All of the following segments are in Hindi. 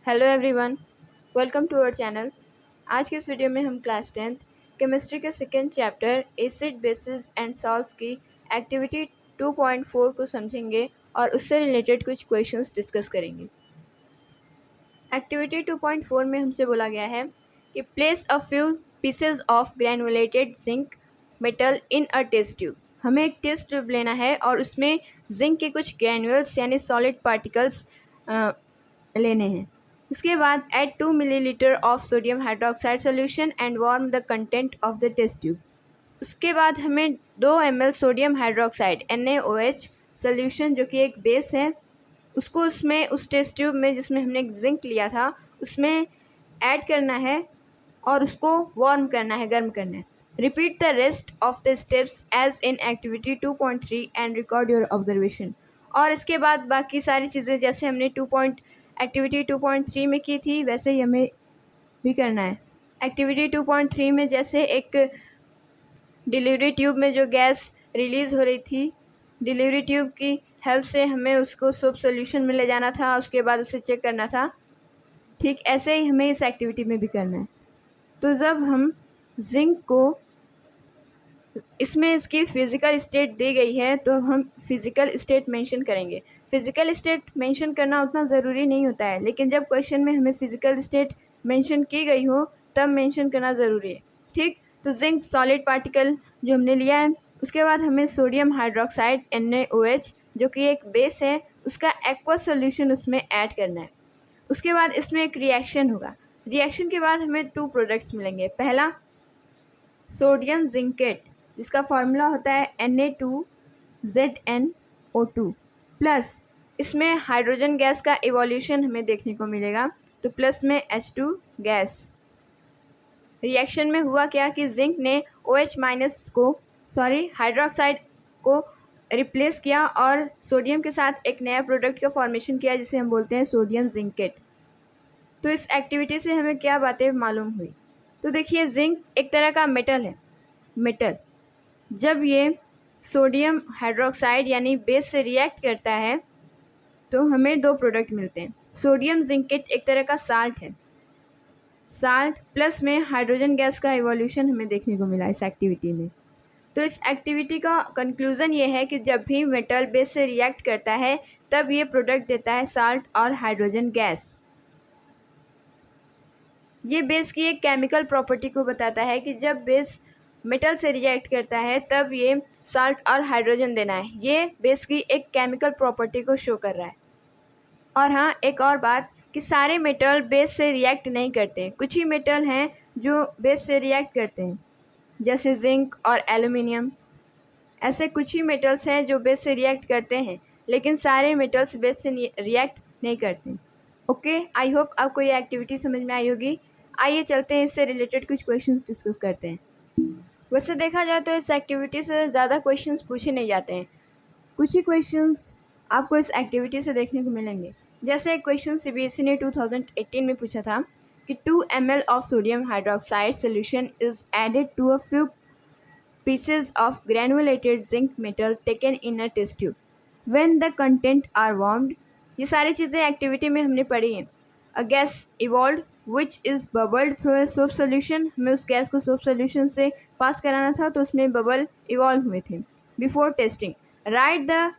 Hello everyone, welcome to our channel. आज के इस वीडियो में हम क्लास 10th केमिस्ट्री के second chapter acid bases and salts की एक्टिविटी 2.4 को समझेंगे और उससे रिलेटेड कुछ क्वेश्चंस डिस्कस करेंगे। एक्टिविटी 2.4 में हमसे बोला गया है कि place a few pieces of granulated zinc metal in a test tube. हमें एक टेस्ट ट्यूब लेना है और उसमें जिंक के कुछ ग्रैन्यूल्स यानी सॉलिड पार्टिकल्स लेने हैं। उसके बाद add 2 millilitre of sodium hydroxide solution and warm the content of the test tube. उसके बाद हमें 2 ml sodium hydroxide NaOH solution जो कि एक बेस है उसको उसमें उस टेस्ट ट्यूब में जिसमें हमने जिंक लिया था उसमें ऐड करना है और उसको वार्म करना है, गर्म करना है। Repeat the rest of the steps as in activity 2.3 and record your observation. और इसके बाद बाकी सारी चीज़ें जैसे हमने एक्टिविटी 2.3 में की थी वैसे ही हमें भी करना है। एक्टिविटी 2.3 में जैसे एक डिलीवरी ट्यूब में जो गैस रिलीज़ हो रही थी, डिलीवरी ट्यूब की हेल्प से हमें उसको सोप सोल्यूशन में ले जाना था, उसके बाद उसे चेक करना था। ठीक ऐसे ही हमें इस एक्टिविटी में भी करना है। तो जब हम जिंक को इसमें इसकी फ़िज़िकल स्टेट दी गई है तो हम फ़िज़िकल स्टेट मेंशन करेंगे। फ़िज़िकल स्टेट मेंशन करना उतना ज़रूरी नहीं होता है, लेकिन जब क्वेश्चन में हमें फ़िज़िकल स्टेट मेंशन की गई हो तब मेंशन करना ज़रूरी है। ठीक, तो जिंक सॉलिड पार्टिकल जो हमने लिया है, उसके बाद हमें सोडियम हाइड्रोक्साइड NaOH जो कि एक बेस है उसका एक्वस सोल्यूशन उसमें ऐड करना है। उसके बाद इसमें एक रिएक्शन होगा। रिएक्शन के बाद हमें 2 प्रोडक्ट्स मिलेंगे। पहला सोडियम जिंकेट जिसका फार्मूला होता है Na2ZnO2 प्लस इसमें हाइड्रोजन गैस का इवोल्यूशन हमें देखने को मिलेगा, तो प्लस में H2 गैस। रिएक्शन में हुआ क्या कि जिंक ने OH माइनस को हाइड्रोक्साइड को रिप्लेस किया और सोडियम के साथ एक नया प्रोडक्ट का फॉर्मेशन किया जिसे हम बोलते हैं सोडियम जिंकेट। तो इस एक्टिविटी से हमें क्या बातें मालूम हुई? तो देखिए, जिंक एक तरह का मेटल जब ये सोडियम हाइड्रोक्साइड यानी बेस से रिएक्ट करता है तो हमें 2 प्रोडक्ट मिलते हैं। सोडियम जिंकेट एक तरह का साल्ट है, साल्ट प्लस में हाइड्रोजन गैस का इवोल्यूशन हमें देखने को मिला इस एक्टिविटी में। तो इस एक्टिविटी का कंक्लूज़न ये है कि जब भी मेटल बेस से रिएक्ट करता है तब ये प्रोडक्ट देता है साल्ट और हाइड्रोजन गैस। ये बेस की एक केमिकल प्रॉपर्टी को बताता है कि जब बेस मेटल से रिएक्ट करता है तब ये साल्ट और हाइड्रोजन देना है। ये बेस की एक केमिकल प्रॉपर्टी को शो कर रहा है। और हाँ, एक और बात कि सारे मेटल बेस से रिएक्ट नहीं करते। कुछ ही मेटल हैं जो बेस से रिएक्ट करते हैं, जैसे जिंक और एल्युमिनियम। ऐसे कुछ ही मेटल्स हैं जो बेस से रिएक्ट करते हैं, लेकिन सारे मेटल्स बेस से रिएक्ट नहीं करते। ओके, आई होप आपको ये एक्टिविटी समझ में आई होगी। आइए चलते हैं, इससे रिलेटेड कुछ क्वेश्चंस डिस्कस करते हैं। वैसे देखा जाए तो इस एक्टिविटी से ज़्यादा क्वेश्चंस पूछे नहीं जाते हैं। कुछ ही क्वेश्चंस आपको इस एक्टिविटी से देखने को मिलेंगे। जैसे एक क्वेश्चन CBSE ने 2018 में पूछा था कि 2 ml of sodium hydroxide solution is added to a few pieces of granulated zinc metal taken in a test tube when the content are warmed। ये सारी चीज़ें एक्टिविटी में हमने पढ़ी हैं। A gas evolve which is bubbled through a soap solution. हमें उस गैस को सोप सोल्यूशन से पास कराना था तो उसमें बबल इवॉल्व हुए थे। Before testing right the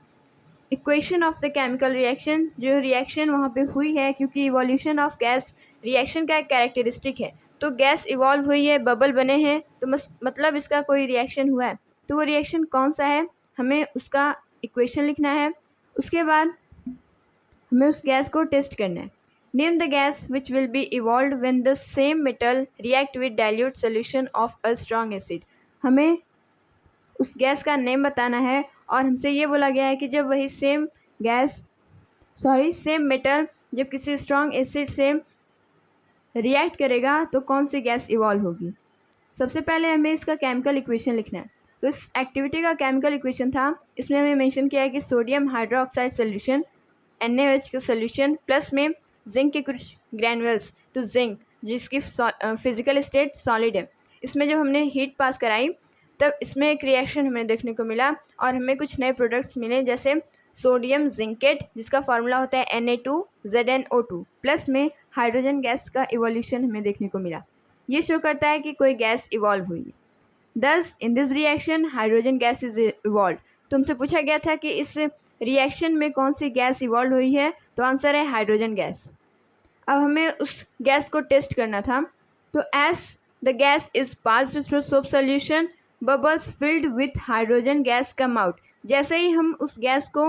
equation of the chemical reaction. जो रिएक्शन वहाँ पे हुई है, क्योंकि इवोल्यूशन ऑफ गैस रिएक्शन का एक कैरेक्टरिस्टिक है, तो गैस इवॉल्व हुई है, बबल बने हैं, तो मतलब इसका कोई रिएक्शन हुआ है। तो वो रिएक्शन कौन सा है, हमें उसका इक्वेशन लिखना है। उसके बाद हमें उस गैस को टेस्ट करना है। Name the gas which will be evolve when the same metal react with dilute solution of a strong acid. हमें उस गैस का नेम बताना है और हमसे ये बोला गया है कि जब वही सेम मेटल जब किसी स्ट्रॉन्ग एसिड से रिएक्ट करेगा तो कौन सी गैस इवॉल्व होगी। सबसे पहले हमें इसका केमिकल इक्वेशन लिखना है। तो इस एक्टिविटी का केमिकल इक्वेशन था, इसमें हमें मेंशन किया है कि सोडियम हाइड्रोक्साइड सोल्यूशन NaOH का सोल्यूशन प्लस में जिंक के कुछ ग्रैनुअल्स। तो जिंक जिसकी फिजिकल स्टेट सॉलिड है, इसमें जब हमने हीट पास कराई तब इसमें एक रिएक्शन हमें देखने को मिला और हमें कुछ नए प्रोडक्ट्स मिले, जैसे सोडियम जिंकेट जिसका फार्मूला होता है Na2ZnO2 प्लस में हाइड्रोजन गैस का इवोल्यूशन हमें देखने को मिला। ये शो करता है कि कोई गैस इवॉल्व हुई है। दस in this reaction hydrogen gas is evolve. तुमसे पूछा गया था कि इस रिएक्शन में कौन सी गैस इवॉल्व हुई है, तो आंसर है हाइड्रोजन गैस। अब हमें उस गैस को टेस्ट करना था। तो as the gas is passed through soap solution bubbles filled with hydrogen gas come out. जैसे ही हम उस गैस को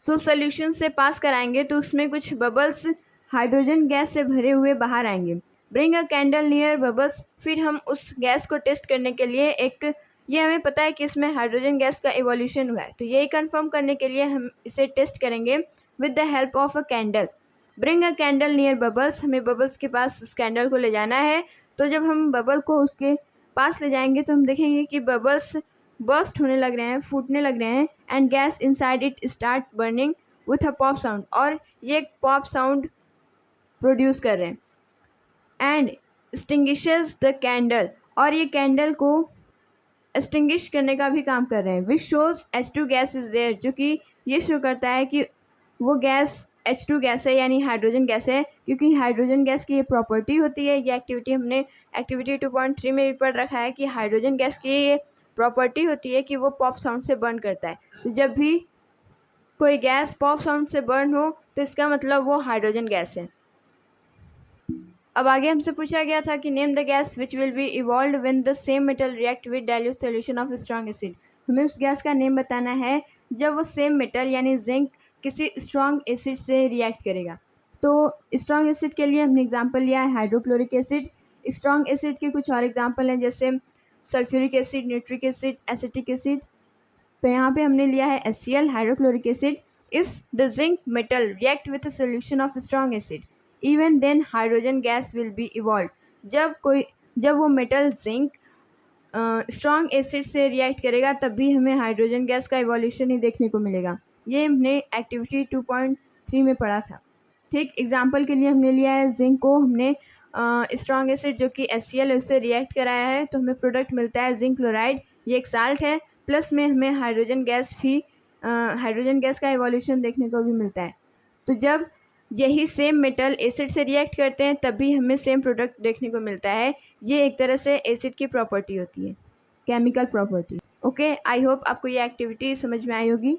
सोप सोल्यूशन से पास कराएंगे तो उसमें कुछ बबल्स हाइड्रोजन गैस से भरे हुए बाहर आएंगे। Bring a candle near bubbles. फिर हम उस गैस को टेस्ट करने के लिए ये हमें पता है कि इसमें हाइड्रोजन गैस का इवोल्यूशन हुआ है, तो यही कंफर्म करने के लिए हम इसे टेस्ट करेंगे with the help of a candle. Bring a candle near bubbles. हमें बबल्स के पास उस कैंडल को ले जाना है। तो जब हम बबल को उसके पास ले जाएंगे तो हम देखेंगे कि बबल्स बर्स्ट होने लग रहे हैं, फूटने लग रहे हैं, and gas inside it start burning with a pop sound. और ये एक पॉप साउंड प्रोड्यूस कर रहे हैं। And extinguishes the candle. और ये कैंडल को एक्सटिंग्विश करने का भी काम कर रहे हैं। Which shows H2 gas is there. जो कि ये शो करता है कि वो गैस H2 गैस है, यानी हाइड्रोजन गैस है, क्योंकि हाइड्रोजन गैस की ये प्रॉपर्टी होती है। ये एक्टिविटी हमने एक्टिविटी 2.3 में भी पढ़ रखा है कि हाइड्रोजन गैस की ये प्रॉपर्टी होती है कि वो पॉप साउंड से बर्न करता है। तो जब भी कोई गैस पॉप साउंड से बर्न हो तो इसका मतलब वो हाइड्रोजन गैस है। अब आगे हमसे पूछा गया था कि name the gas which will be evolve when the same metal react with dilute solution of strong acid. हमें उस गैस का नेम बताना है जब वो सेम मेटल यानी जिंक किसी स्ट्रॉन्ग एसिड से रिएक्ट करेगा। तो स्ट्रॉन्ग एसिड के लिए हमने एग्जांपल लिया है हाइड्रोक्लोरिक एसिड। स्ट्रॉन्ग एसिड के कुछ और एग्जांपल हैं जैसे sulphuric acid, nitric acid, acetic acid. तो यहाँ पे हमने लिया है HCl hydrochloric acid. If the zinc metal react with a solution of strong acid even then hydrogen gas will be evolve. जब वो मेटल जिंक स्ट्रॉन्ग एसिड से रिएक्ट करेगा तब भी हमें हाइड्रोजन गैस का इवोल्यूशन ही देखने को मिलेगा। ये हमने एक्टिविटी 2.3 में पढ़ा था। ठीक, एग्जांपल के लिए हमने लिया है जिंक को हमने स्ट्रॉन्ग एसिड जो कि HCl है उससे रिएक्ट कराया है, तो हमें प्रोडक्ट मिलता है जिंक क्लोराइड। ये एक साल्ट है, प्लस में हमें हाइड्रोजन गैस का इवोल्यूशन देखने को भी मिलता है। तो जब यही सेम मेटल एसिड से रिएक्ट करते हैं तब भी हमें सेम प्रोडक्ट देखने को मिलता है। ये एक तरह से एसिड की प्रॉपर्टी होती है, chemical property. Okay, I hope आपको ये एक्टिविटी समझ में आई होगी।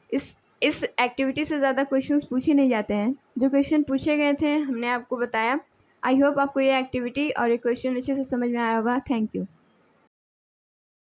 इस एक्टिविटी से ज़्यादा क्वेश्चंस पूछे नहीं जाते हैं। जो क्वेश्चन पूछे गए थे हमने आपको बताया। आई होप आपको ये एक्टिविटी और ये क्वेश्चन अच्छे से समझ में आया होगा। Thank you.